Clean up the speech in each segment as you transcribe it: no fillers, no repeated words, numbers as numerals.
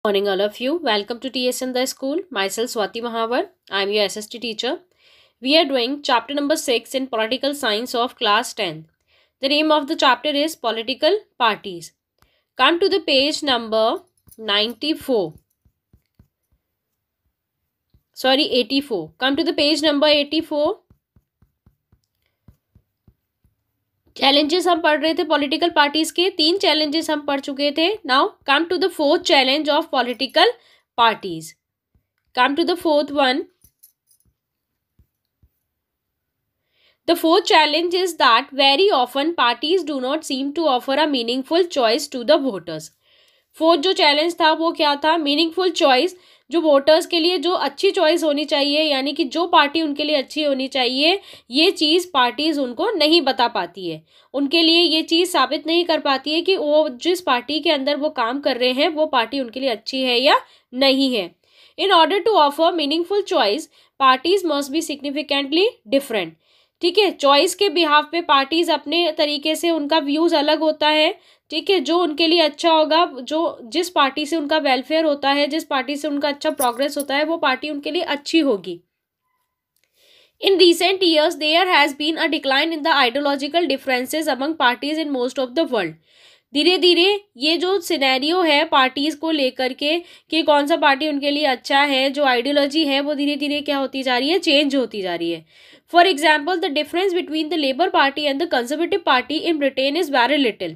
Morning, all of you. Welcome to TS in the School. Myself Swati Mahavar. I am your SST teacher. We are doing chapter number 6 in Political Science of class 10. The name of the chapter is Political Parties. Come to the page number 94. 84. Come to the page number 84. Challenges हम पढ़ रहे थे political parties के 3 challenges हम पढ़ चुके थे. Now come to the fourth challenge of political parties. Come to the fourth one. The fourth challenge is that very often parties do not seem to offer a meaningful choice to the voters. Fourth जो challenge था वो क्या था? Meaningful choice, जो voters के लिए जो अच्छी चॉइस होनी चाहिए, यानी कि जो पार्टी उनके लिए अच्छी होनी चाहिए, ये चीज़ पार्टीज उनको नहीं बता पाती है. उनके लिए ये चीज़ साबित नहीं कर पाती है कि वो जिस पार्टी के अंदर वो काम कर रहे हैं वो पार्टी उनके लिए अच्छी है या नहीं है. In order to offer meaningful choice parties must be significantly different. ठीक है, चॉइस के बिहाफ पे पार्टीज अपने तरीके से उनका व्यूज़ अलग होता है. ठीक है, जो उनके लिए अच्छा होगा, जो जिस पार्टी से उनका वेलफेयर होता है, जिस पार्टी से उनका अच्छा प्रोग्रेस होता है, वो पार्टी उनके लिए अच्छी होगी. In recent years there has been a decline in the ideological differences among parties in most of the world. धीरे धीरे ये जो सिनेरियो है पार्टीज को लेकर के कि कौन सा पार्टी उनके लिए अच्छा है, जो आइडियोलॉजी है वो धीरे धीरे क्या होती जा रही है, चेंज होती जा रही है. For example the difference between the labour party and the conservative party in Britain is very little.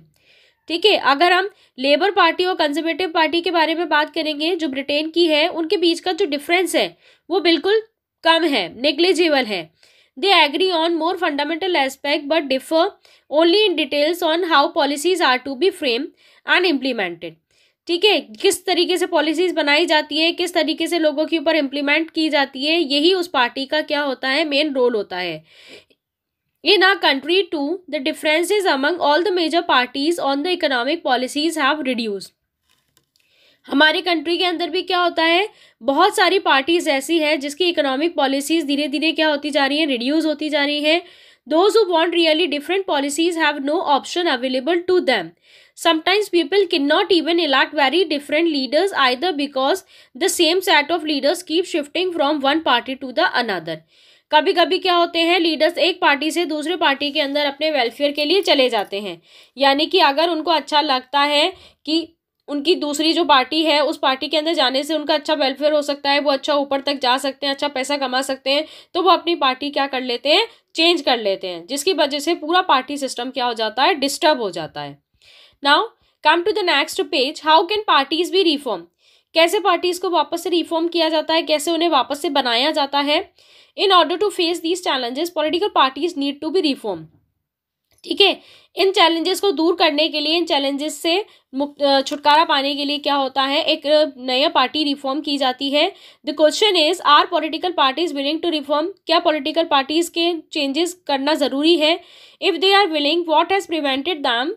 ठीक है, अगर हम लेबर पार्टी और कंजर्वेटिव पार्टी के बारे में बात करेंगे जो ब्रिटेन की है, उनके बीच का जो डिफरेंस है वो बिल्कुल कम है, नेग्लिजिबल है. They agree on more fundamental aspect but differ only in details on how policies are to be frame and implemented. ठीक है, किस तरीके से पॉलिसीज बनाई जाती है, किस तरीके से लोगों के ऊपर इम्प्लीमेंट की जाती है, यही उस पार्टी का क्या होता है, मेन रोल होता है. In our country too, the differences among all the major parties on the economic policies have reduced. हमारे कंट्री के अंदर भी क्या होता है, बहुत सारी पार्टीज ऐसी है जिसकी इकोनॉमिक पॉलिसीज धीरे धीरे क्या होती जा रही है, रिड्यूस होती जा रही है. Those who want really different policies have no option available to them. Sometimes people cannot even elect very different leaders either because the same set of leaders keep shifting from one party to the another. कभी कभी क्या होते हैं, leaders एक party से दूसरे party के अंदर अपने वेलफेयर के लिए चले जाते हैं. यानी कि अगर उनको अच्छा लगता है कि उनकी दूसरी जो पार्टी है उस पार्टी के अंदर जाने से उनका अच्छा वेलफेयर हो सकता है, वो अच्छा ऊपर तक जा सकते हैं, अच्छा पैसा कमा सकते हैं, तो वो अपनी पार्टी क्या कर लेते हैं, चेंज कर लेते हैं, जिसकी वजह से पूरा पार्टी सिस्टम क्या हो जाता है, डिस्टर्ब हो जाता है. Now come to the next page. How can parties be reform. कैसे पार्टीज को वापस से रिफॉर्म किया जाता है, कैसे उन्हें वापस से बनाया जाता है. In order to face these challenges political parties need to be reform. ठीक है, इन चैलेंजेस को दूर करने के लिए, इन चैलेंजेस से छुटकारा पाने के लिए क्या होता है, एक नया पार्टी रिफॉर्म की जाती है. The question is are political parties willing to reform. क्या पॉलिटिकल पार्टीज के चेंजेस करना ज़रूरी है. If they are willing what has prevented them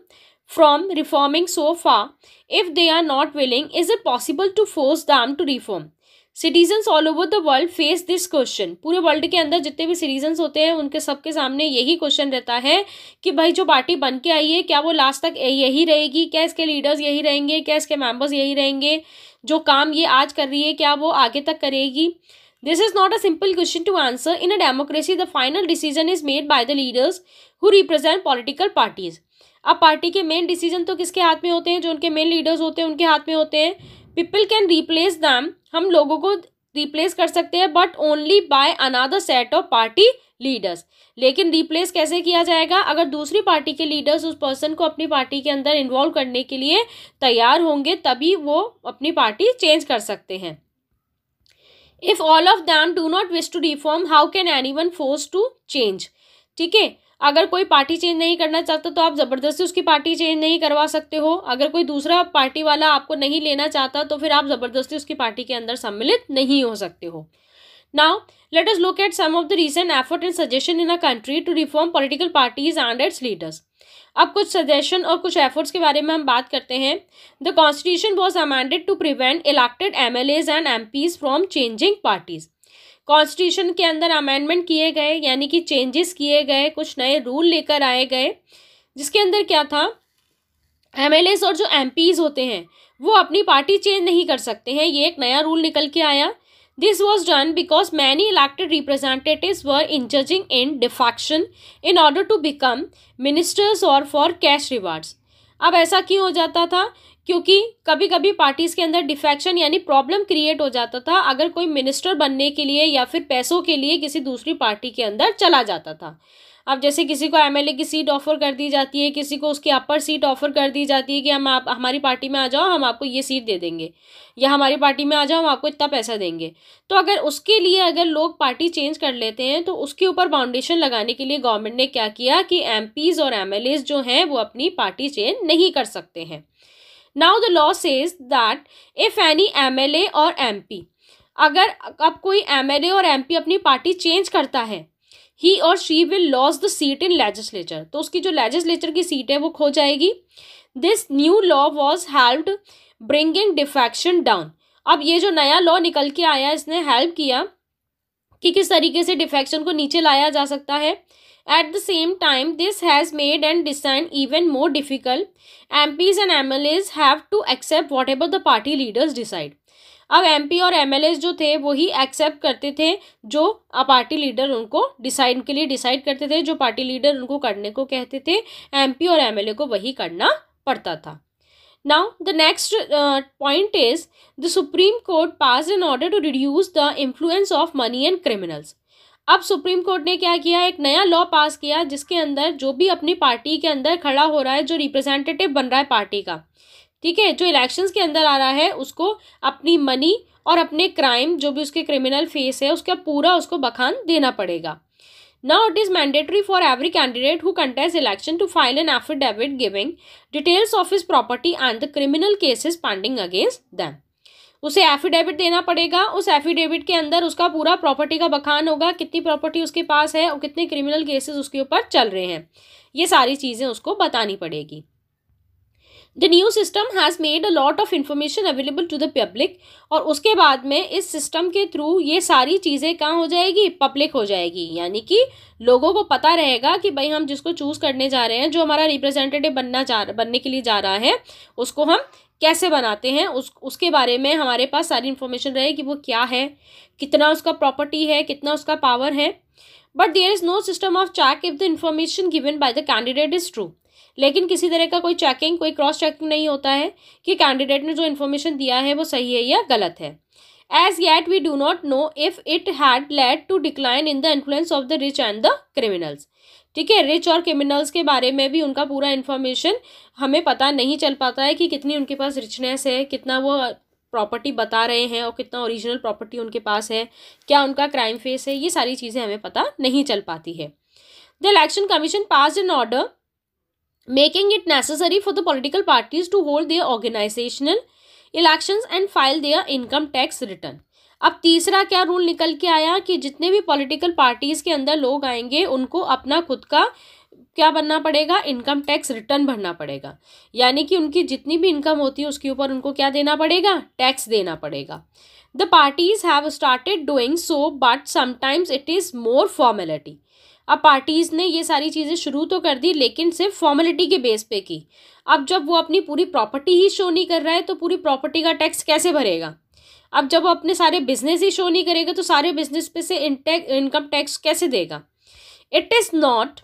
from reforming so far. If they are not willing is it possible to force them to reform. Citizens all over the world face this question. पूरे world के अंदर जितने भी citizens होते हैं उनके सबके सामने यही क्वेश्चन रहता है कि भाई जो पार्टी बन के आई है क्या वो लास्ट तक यही रहेगी, क्या इसके लीडर्स यही रहेंगे, क्या इसके मेंबर्स यही रहेंगे, जो काम ये आज कर रही है क्या वो आगे तक करेगी. This is not a simple question to answer. In a democracy the final decision is made by the leaders who represent political parties. अब पार्टी के मेन डिसीजन तो किसके हाथ में होते हैं, जो उनके मेन लीडर्स होते हैं उनके हाथ में होते हैं. People can replace them. हम लोगों को रिप्लेस कर सकते हैं but only by another set of party leaders. लेकिन रिप्लेस कैसे किया जाएगा, अगर दूसरी पार्टी के लीडर्स उस पर्सन को अपनी पार्टी के अंदर इन्वॉल्व करने के लिए तैयार होंगे तभी वो अपनी पार्टी चेंज कर सकते हैं. If all of them do not wish to reform how can anyone force to change. ठीक है, अगर कोई पार्टी चेंज नहीं करना चाहता तो आप ज़बरदस्ती उसकी पार्टी चेंज नहीं करवा सकते हो. अगर कोई दूसरा पार्टी वाला आपको नहीं लेना चाहता तो फिर आप ज़बरदस्ती उसकी पार्टी के अंदर सम्मिलित नहीं हो सकते हो. Now let us look at some of the recent effort and suggestion in a country to reform political parties and its leaders. अब कुछ सजेशन और कुछ एफर्ट्स के बारे में हम बात करते हैं. The constitution was amended to prevent elected MLAs and MPs from changing parties. Constitution के अंदर अमेंडमेंट किए गए, यानी कि चेंजेस किए गए, कुछ नए रूल लेकर आए गए, जिसके अंदर क्या था, MLAs और जो MPs होते हैं वो अपनी पार्टी चेंज नहीं कर सकते हैं। ये एक नया रूल निकल के आया। This was done because many elected representatives were indulging in defection in order to become ministers और फॉर कैश रिवार्ड्स। अब ऐसा क्यों हो जाता था? क्योंकि कभी कभी पार्टीज के अंदर डिफेक्शन यानी प्रॉब्लम क्रिएट हो जाता था अगर कोई मिनिस्टर बनने के लिए या फिर पैसों के लिए किसी दूसरी पार्टी के अंदर चला जाता था। अब जैसे किसी को एमएलए की सीट ऑफर कर दी जाती है, किसी को उसकी अपर सीट ऑफर कर दी जाती है कि हम आप हमारी पार्टी में आ जाओ, हम आपको ये सीट दे देंगे, या हमारी पार्टी में आ जाओ, हम आपको इतना पैसा देंगे। तो अगर उसके लिए अगर लोग पार्टी चेंज कर लेते हैं तो उसके ऊपर बाउंडेशन लगाने के लिए गवर्नमेंट ने क्या किया कि एमपीज और एमएलएज जो हैं वो अपनी पार्टी चेंज नहीं कर सकते हैं। Now the law says that if any MLA और एमपी, अगर अब कोई एमएलए और एमपी अपनी पार्टी चेंज करता है, he or she will lose the seat in legislature, तो उसकी जो legislature की सीट है वो खो जाएगी। This new law was helped bringing defection down। अब ये जो नया लॉ निकल के आया इसने हेल्प किया कि किस तरीके से डिफेक्शन को नीचे लाया जा सकता है। At the same time, this has made and design even more difficult. MPs and MLAs have to accept whatever the party leaders decide। अब एमपी और एमएलएस जो थे वो ही एक्सेप्ट करते थे जो पार्टी लीडर उनको डिसाइड के लिए डिसाइड करते थे, जो पार्टी लीडर उनको करने को कहते थे, एमपी और एमएलए को वही करना पड़ता था। Now the next point is the supreme court pass an order to reduce the influence of money and criminals. अब सुप्रीम कोर्ट ने क्या किया, एक नया लॉ पास किया जिसके अंदर जो भी अपनी पार्टी के अंदर खड़ा हो रहा है, जो रिप्रेजेंटेटिव बन रहा है पार्टी का, ठीक है, जो इलेक्शंस के अंदर आ रहा है, उसको अपनी मनी और अपने क्राइम जो भी उसके क्रिमिनल फेस है उसका पूरा उसको बखान देना पड़ेगा। Now it is mandatory for every candidate who contest election to file an affidavit giving details of his property and the criminal cases pending against them. उसे एफिडेविट देना पड़ेगा। उस एफिडेविट के अंदर उसका पूरा प्रॉपर्टी का बखान होगा, कितनी प्रॉपर्टी उसके पास है और कितने क्रिमिनल केसेस उसके ऊपर चल रहे हैं, ये सारी चीज़ें उसको बतानी पड़ेगी। The new system has made a lot of information available to the public। और उसके बाद में इस सिस्टम के थ्रू ये सारी चीज़ें कहाँ हो जाएगी, पब्लिक हो जाएगी, यानी कि लोगों को पता रहेगा कि भाई हम जिसको चूज़ करने जा रहे हैं, जो हमारा रिप्रेजेंटेटिव बनने के लिए जा रहा है, उसको हम कैसे बनाते हैं, उसके बारे में हमारे पास सारी इन्फॉर्मेशन रहे कि वो क्या है, कितना उसका प्रॉपर्टी है, कितना उसका पावर है। But there is no system of check if the information given by the candidate is true. लेकिन किसी तरह का कोई चेकिंग, कोई क्रॉस चेकिंग नहीं होता है कि कैंडिडेट ने जो इन्फॉर्मेशन दिया है वो सही है या गलत है। As yet we do not know if it had led to decline in the influence of the rich and the criminals. ठीक है, रिच और क्रिमिनल्स के बारे में भी उनका पूरा इन्फॉर्मेशन हमें पता नहीं चल पाता है कि कितनी उनके पास रिचनेस है, कितना वो प्रॉपर्टी बता रहे हैं और कितना ओरिजिनल प्रॉपर्टी उनके पास है, क्या उनका क्राइम फेस है, ये सारी चीज़ें हमें पता नहीं चल पाती है। The election commission passed an order making it necessary for the political parties to hold their organizational elections and file their income tax return। अब तीसरा क्या रूल निकल के आया कि जितने भी पॉलिटिकल पार्टीज के अंदर लोग आएंगे उनको अपना खुद का क्या बनना पड़ेगा, इनकम टैक्स रिटर्न भरना पड़ेगा, यानी कि उनकी जितनी भी इनकम होती है उसके ऊपर उनको क्या देना पड़ेगा, टैक्स देना पड़ेगा। The parties have started doing so but sometimes it is more formality. अब पार्टीज़ ने ये सारी चीज़ें शुरू तो कर दी लेकिन सिर्फ फॉर्मेलिटी के बेस पे की। अब जब वो अपनी पूरी प्रॉपर्टी ही शो नहीं कर रहा है तो पूरी प्रॉपर्टी का टैक्स कैसे भरेगा। अब जब वो अपने सारे बिजनेस ही शो नहीं करेगा तो सारे बिजनेस पे से इनकम टैक्स कैसे देगा। It is not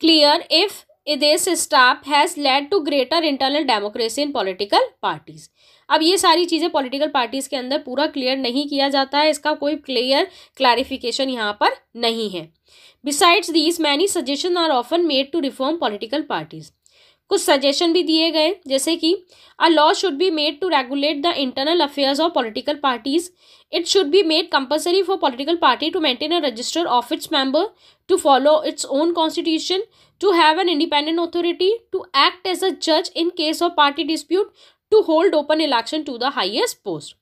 clear if this step has led to greater internal democracy in political parties। अब ये सारी चीज़ें पॉलिटिकल पार्टीज के अंदर पूरा क्लियर नहीं किया जाता है, इसका कोई क्लियर क्लैरिफिकेशन यहाँ पर नहीं है। Besides these many suggestion are often made to reform political parties. कुछ सजेशन भी दिए गए जैसे कि a law should be made to regulate the internal affairs of political parties. It should be made compulsory for political party to maintain a register of its member, to follow its own constitution, to have an independent authority, to act as a judge in case of party dispute, to hold open election to the highest post।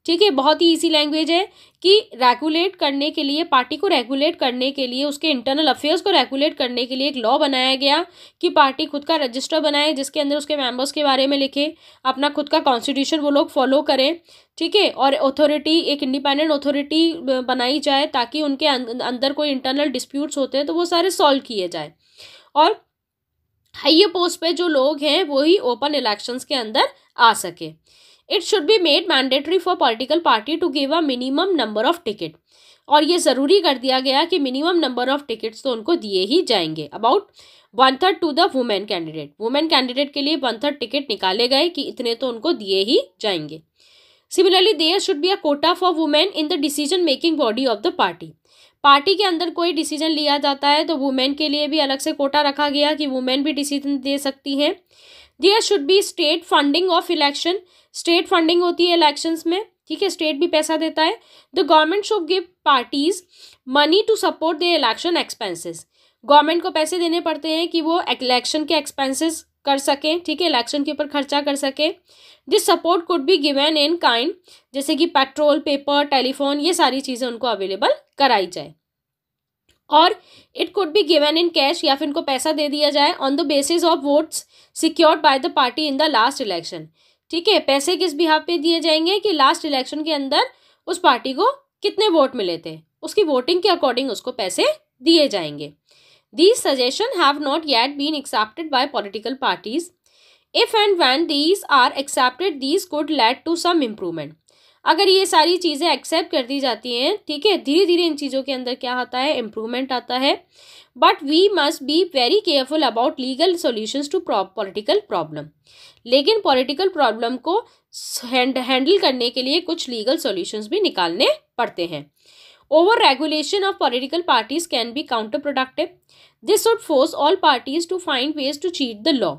ठीक है, बहुत ही easy language है कि regulate करने के लिए, party को regulate करने के लिए, उसके इंटरनल अफेयर्स को रेगुलेट करने के लिए एक लॉ बनाया गया कि पार्टी खुद का रजिस्टर बनाए जिसके अंदर उसके मेंबर्स के बारे में लिखे, अपना खुद का कॉन्स्टिट्यूशन वो लोग फॉलो करें। ठीक है, और अथॉरिटी, एक इंडिपेंडेंट अथॉरिटी बनाई जाए ताकि उनके अंदर कोई इंटरनल डिस्प्यूट्स होते हैं तो वो सारे सॉल्व किए जाए। और हाई पोस्ट पे जो लोग हैं वो ही ओपन इलेक्शंस के अंदर आ सके। It should be made mandatory for political party to give a minimum number of ticket, और ये ज़रूरी कर दिया गया कि मिनिमम नंबर ऑफ टिकट्स तो उनको दिए ही जाएंगे। About 1/3 to the women candidate, women candidate के लिए 1/3 टिकट निकाले गए कि इतने तो उनको दिए ही जाएंगे। Similarly there should be a quota for women in the decision making body of the party. Party के अंदर कोई डिसीजन लिया जाता है तो वुमेन के लिए भी अलग से कोटा रखा गया कि वुमेन भी डिसीजन दे सकती हैं। There should be state funding of election, state funding होती है इलेक्शंस में, ठीक है, स्टेट भी पैसा देता है। The government should give parties money to support the election expenses, government को पैसे देने पड़ते हैं कि वो इलेक्शन के एक्सपेंसेस कर सकें, ठीक है, इलेक्शन के ऊपर खर्चा कर सकें। This support could be given in kind, जैसे कि पेट्रोल, पेपर, टेलीफोन, ये सारी चीज़ें उनको अवेलेबल कराई जाए। और it could be given in cash, या फिर इनको पैसा दे दिया जाए on the basis of votes secured by the party in the last election, ठीक है। पैसे किस बिहाफ पे दिए जाएंगे कि लास्ट इलेक्शन के अंदर उस पार्टी को कितने वोट मिले थे, उसकी वोटिंग के अकॉर्डिंग उसको पैसे दिए जाएंगे। These suggestions have not yet been accepted by political parties. If and when these are accepted, these could lead to some improvement. अगर ये सारी चीज़ें एक्सेप्ट कर दी जाती हैं, ठीक है, धीरे धीरे इन चीज़ों के अंदर क्या आता है, इम्प्रूवमेंट आता है। But we must be very careful about legal solutions to political problem. लेकिन पॉलिटिकल प्रॉब्लम को हैंडल करने के लिए कुछ लीगल सॉल्यूशंस भी निकालने पड़ते हैं। Over regulation of political parties can be counterproductive. This would force all parties to find ways to cheat the law.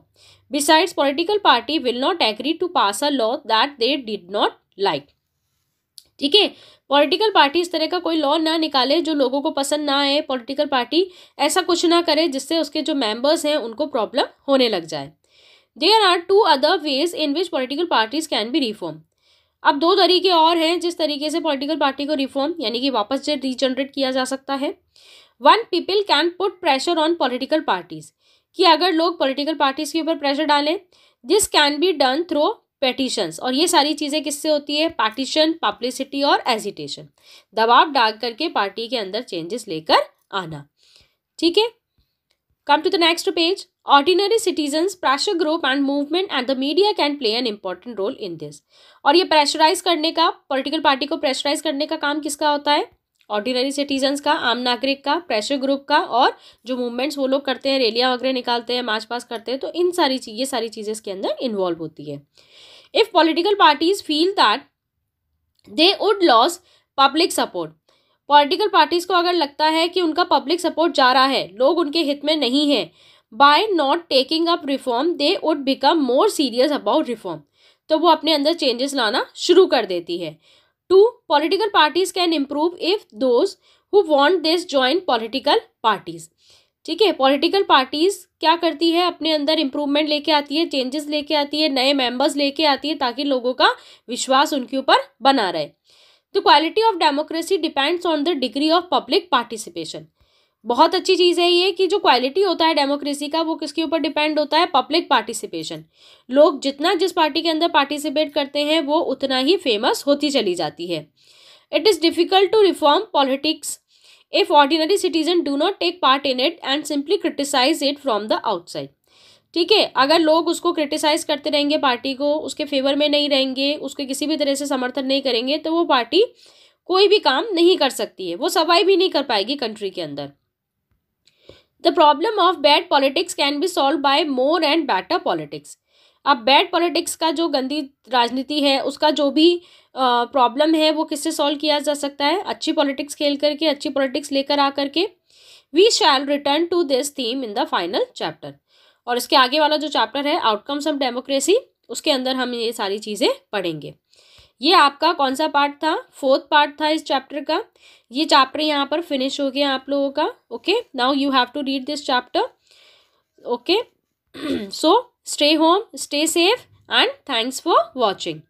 Besides, political party will not agree to pass a law that they did not like. ठीक है, political party इस तरह का कोई law ना निकाले जो लोगों को पसंद ना आए, पॉलिटिकल पार्टी ऐसा कुछ ना करे जिससे उसके जो मेंबर्स हैं उनको प्रॉब्लम होने लग जाए। There are two other ways in which political parties can be reformed. अब दो तरीके और हैं जिस तरीके से पॉलिटिकल पार्टी को रिफॉर्म यानी कि वापस से रीजनरेट किया जा सकता है। One, people can put pressure on political parties, कि अगर लोग पॉलिटिकल पार्टीज के ऊपर प्रेशर डालें, this can be done through petitions, और ये सारी चीज़ें किससे होती है, पार्टीशन, पब्लिसिटी और एजिटेशन, दबाव डाल करके पार्टी के अंदर चेंजेस लेकर आना, ठीक है। Come to the next page. Ordinary citizens, pressure group and movement and the media can play an important role in this. और ये प्रेशराइज करने का, पॉलिटिकल पार्टी को प्रेशराइज करने का काम किसका होता है, ऑर्डिनरी सिटीजन्स का, आम नागरिक का, प्रेशर ग्रुप का, और जो मूवमेंट्स वो लोग करते हैं, रैलियाँ वगैरह निकालते हैं, मार्च पास करते हैं, तो इन सारी ये सारी चीज़ें इसके अंदर इन्वॉल्व होती है। If political parties feel that they would loss public support, political parties को अगर लगता है कि उनका पब्लिक सपोर्ट जा रहा है, लोग उनके हित में नहीं है, by not taking up reform they would become more serious about reform, तो वो अपने अंदर चेंजेस लाना शुरू कर देती है। Two, political parties can improve if those who want this join political parties, ठीक है। पॉलिटिकल पार्टीज क्या करती है, अपने अंदर इम्प्रूवमेंट लेके आती है, चेंजेस लेके आती है, नए मेंबर्स लेके आती है, ताकि लोगों का विश्वास उनके ऊपर बना रहे। The quality of democracy depends on the degree of public participation. बहुत अच्छी चीज़ है ये कि जो क्वालिटी होता है डेमोक्रेसी का वो किसके ऊपर डिपेंड होता है, पब्लिक पार्टिसिपेशन। लोग जितना जिस पार्टी के अंदर पार्टिसिपेट करते हैं वो उतना ही फेमस होती चली जाती है। It is difficult to reform politics if ordinary citizen do not take part in it and simply criticise it from the outside, ठीक है। अगर लोग उसको क्रिटिसाइज करते रहेंगे, पार्टी को उसके फेवर में नहीं रहेंगे, उसके किसी भी तरह से समर्थन नहीं करेंगे, तो वो पार्टी कोई भी काम नहीं कर सकती है, वो सर्वाइव भी नहीं कर पाएगी कंट्री के अंदर। The problem of bad politics can be solve by more and better politics. अब बैड पॉलिटिक्स का जो गंदी राजनीति है उसका जो भी प्रॉब्लम है वो किससे सॉल्व किया जा सकता है, अच्छी पॉलिटिक्स खेल करके, अच्छी पॉलिटिक्स लेकर आ करके। We shall return to this theme in the final chapter, और इसके आगे वाला जो चैप्टर है आउटकम्स ऑफ डेमोक्रेसी, उसके अंदर हम ये सारी चीज़ें पढ़ेंगे। ये आपका कौन सा पार्ट था, 4th पार्ट था इस चैप्टर का। ये चैप्टर यहाँ पर फिनिश हो गया आप लोगों का। Okay, now you have to read this chapter. Okay, so stay home, stay safe and thanks for watching.